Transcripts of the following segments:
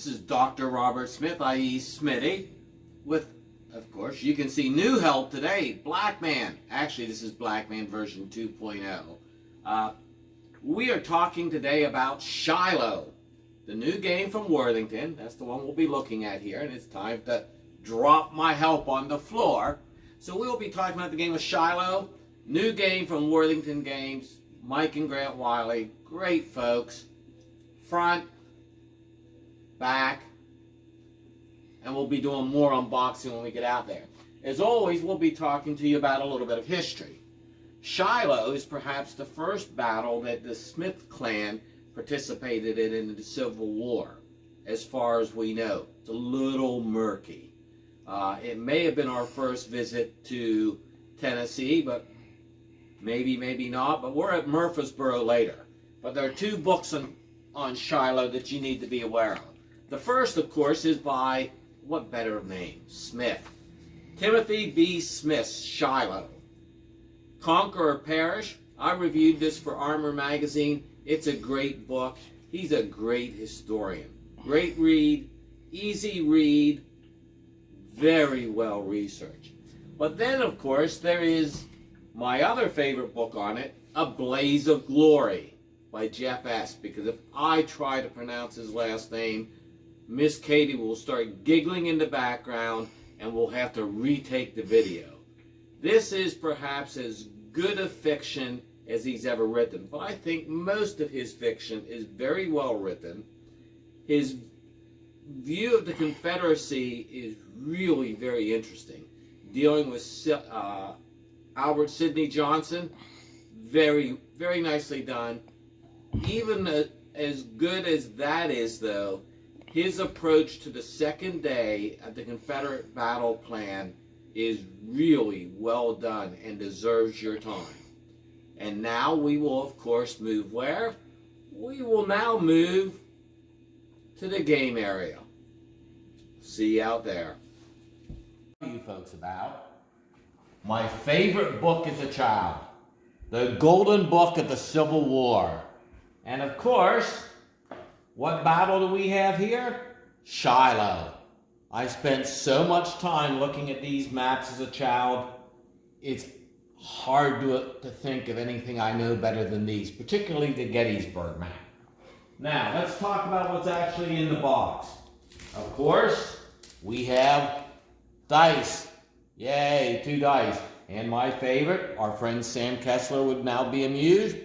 This is Dr. Robert Smith, i.e. Smitty, with, of course, you can see new help today, Black Man. Actually, this is Black Man version 2.0. We are talking today about Shiloh, the new game from Worthington. That's the one we'll be looking at here, and it's time to drop my help on the floor. So we will be talking about the game of Shiloh, new game from Worthington Games, Mike and Grant Wiley, great folks, front, back, and we'll be doing more unboxing when we get out there. As always, we'll be talking to you about a little bit of history. Shiloh is perhaps the first battle that the Smith clan participated in the Civil War, as far as we know. It's a little murky. It may have been our first visit to Tennessee, but maybe not. But we're at Murfreesboro later. But there are two books on Shiloh that you need to be aware of. The first, of course, is by, what better name? Smith. Timothy B. Smith's Shiloh. Conquer or Perish. I reviewed this for Armor Magazine. It's a great book. He's a great historian. Great read, easy read, very well researched. But then, of course, there is my other favorite book on it, A Blaze of Glory by Jeff S. Because if I try to pronounce his last name, Miss Katie will start giggling in the background and we'll have to retake the video. This is perhaps as good a fiction as he's ever written, but I think most of his fiction is very well written. His view of the Confederacy is really very interesting. Dealing with Albert Sidney Johnson, very, very nicely done. Even as good as that is, though, his approach to the second day of the Confederate battle plan is really well done and deserves your time. And now we will, of course, move where? We will now move to the game area. See you out there. You folks about my favorite book as a child, the Golden Book of the Civil War. And of course, what battle do we have here? Shiloh. I spent so much time looking at these maps as a child, it's hard to think of anything I know better than these, particularly the Gettysburg map. Now, let's talk about what's actually in the box. Of course, we have dice. Yay, 2 dice. And my favorite, our friend Sam Kessler would now be amused,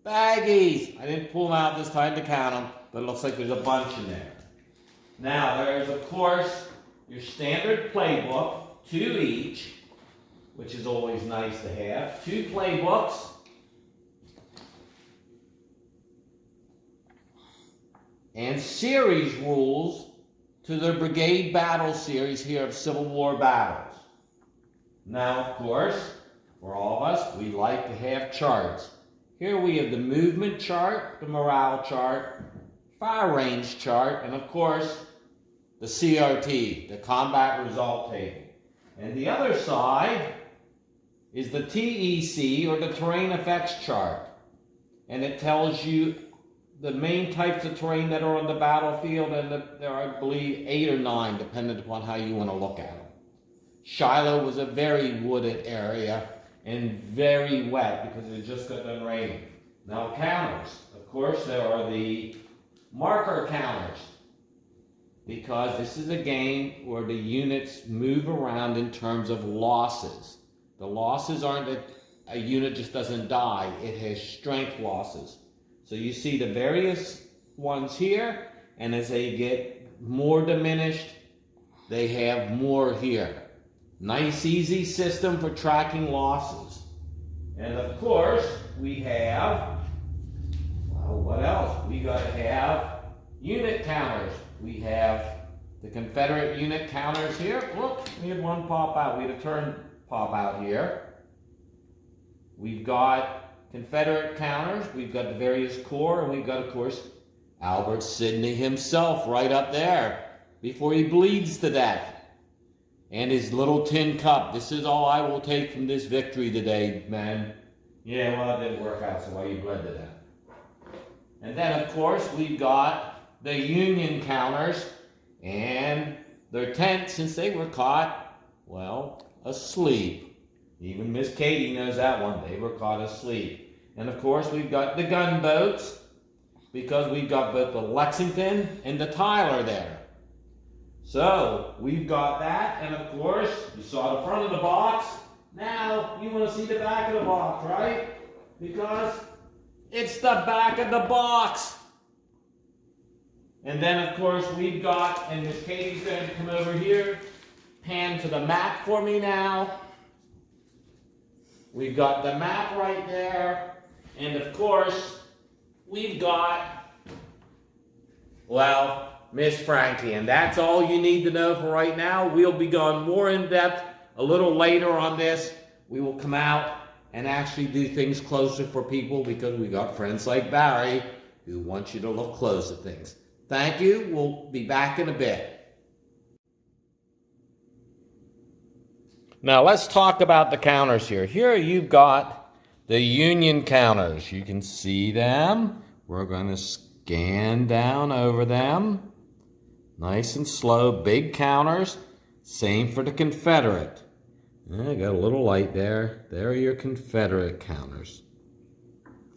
baggies. I didn't pull them out this time to count them, but it looks like there's a bunch in there. Now, there's, of course, your standard playbook, 2 each, which is always nice to have. 2 playbooks. And series rules to the Brigade Battle Series here of Civil War battles. Now, of course, for all of us, we like to have charts. Here we have the movement chart, the morale chart, fire range chart, and of course, the CRT, the combat result table. And the other side is the TEC, or the terrain effects chart. And it tells you the main types of terrain that are on the battlefield, and there are, I believe, 8 or 9, depending upon how you want to look at them. Shiloh was a very wooded area and very wet because it just got done raining. Now, counters. Of course, there are the marker counters, because this is a game where the units move around in terms of losses. The losses aren't that a unit just doesn't die, it has strength losses. So you see the various ones here, and as they get more diminished, they have more here. Nice, easy system for tracking losses. And of course, we have, well, what else? We got to have unit counters. We have the Confederate unit counters here. Whoops, we had one pop out. We had a turn pop out here. We've got Confederate counters. We've got the various corps, and we've got, of course, Albert Sidney himself right up there before he bleeds to death. And his little tin cup. This is all I will take from this victory today, man. Yeah, well, it didn't work out, so why you bled to death. And then, of course, we've got the Union counters. and their tent, since they were caught, well, asleep. Even Miss Katie knows that one. They were caught asleep. And of course, we've got the gunboats, because we've got both the Lexington and the Tyler there. So, we've got that, and of course, you saw the front of the box. Now, you want to see the back of the box, right? Because it's the back of the box. And then, of course, we've got, and Miss Katie's going to come over here, pan to the map for me now. We've got the map right there. And, of course, we've got, well, Miss Frankie. And that's all you need to know for right now. We'll be going more in depth a little later on this. We will come out and actually do things closer for people, because we got friends like Barry who want you to look close at things. Thank you. We'll be back in a bit. Now let's talk about the counters here. Here you've got the Union counters. You can see them. We're going to scan down over them. Nice and slow, big counters. Same for the Confederate. I got a little light there. There are your Confederate counters.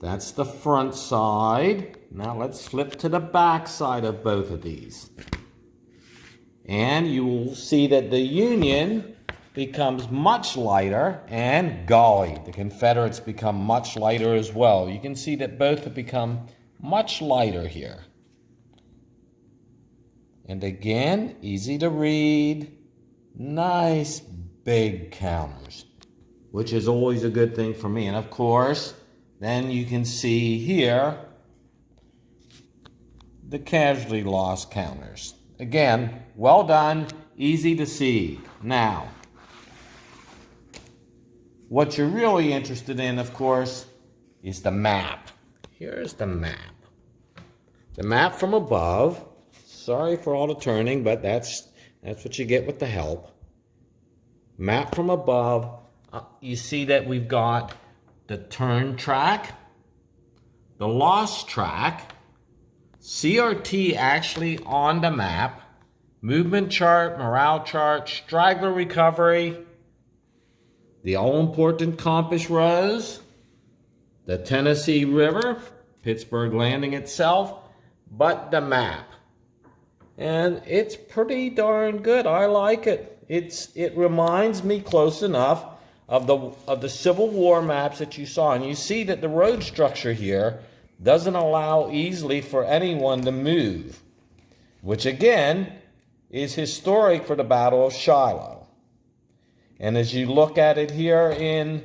That's the front side. Now let's flip to the back side of both of these. And you will see that the Union becomes much lighter, and golly, the Confederates become much lighter as well. You can see that both have become much lighter here. And again, easy to read. Nice big counters, which is always a good thing for me. And of course, then you can see here the casualty loss counters. Again, well done, easy to see. Now, what you're really interested in, of course, is the map. Here's the map. The map from above. Sorry for all the turning, but that's what you get with the help. Map from above. You see that we've got the turn track, the loss track, CRT actually on the map, movement chart, morale chart, straggler recovery, the all-important compass rose, the Tennessee River, Pittsburgh Landing itself, but the map. And it's pretty darn good. I like it. It reminds me close enough of the Civil War maps that you saw. And you see that the road structure here doesn't allow easily for anyone to move, which again is historic for the Battle of Shiloh. And as you look at it here in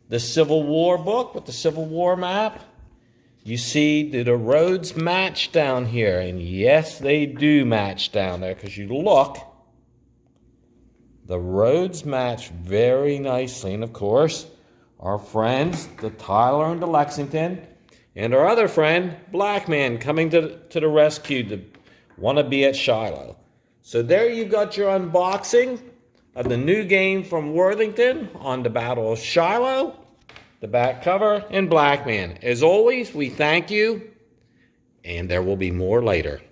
the Civil War book with the Civil War map, you see that the roads match down here. And yes, they do match down there, because you look, the roads match very nicely. And of course, our friends, the Tyler and the Lexington, and our other friend, Blackman, coming to the rescue to want to be at Shiloh. So there you've got your unboxing of the new game from Worthington on the Battle of Shiloh, the back cover, and Blackman. As always, we thank you, and there will be more later.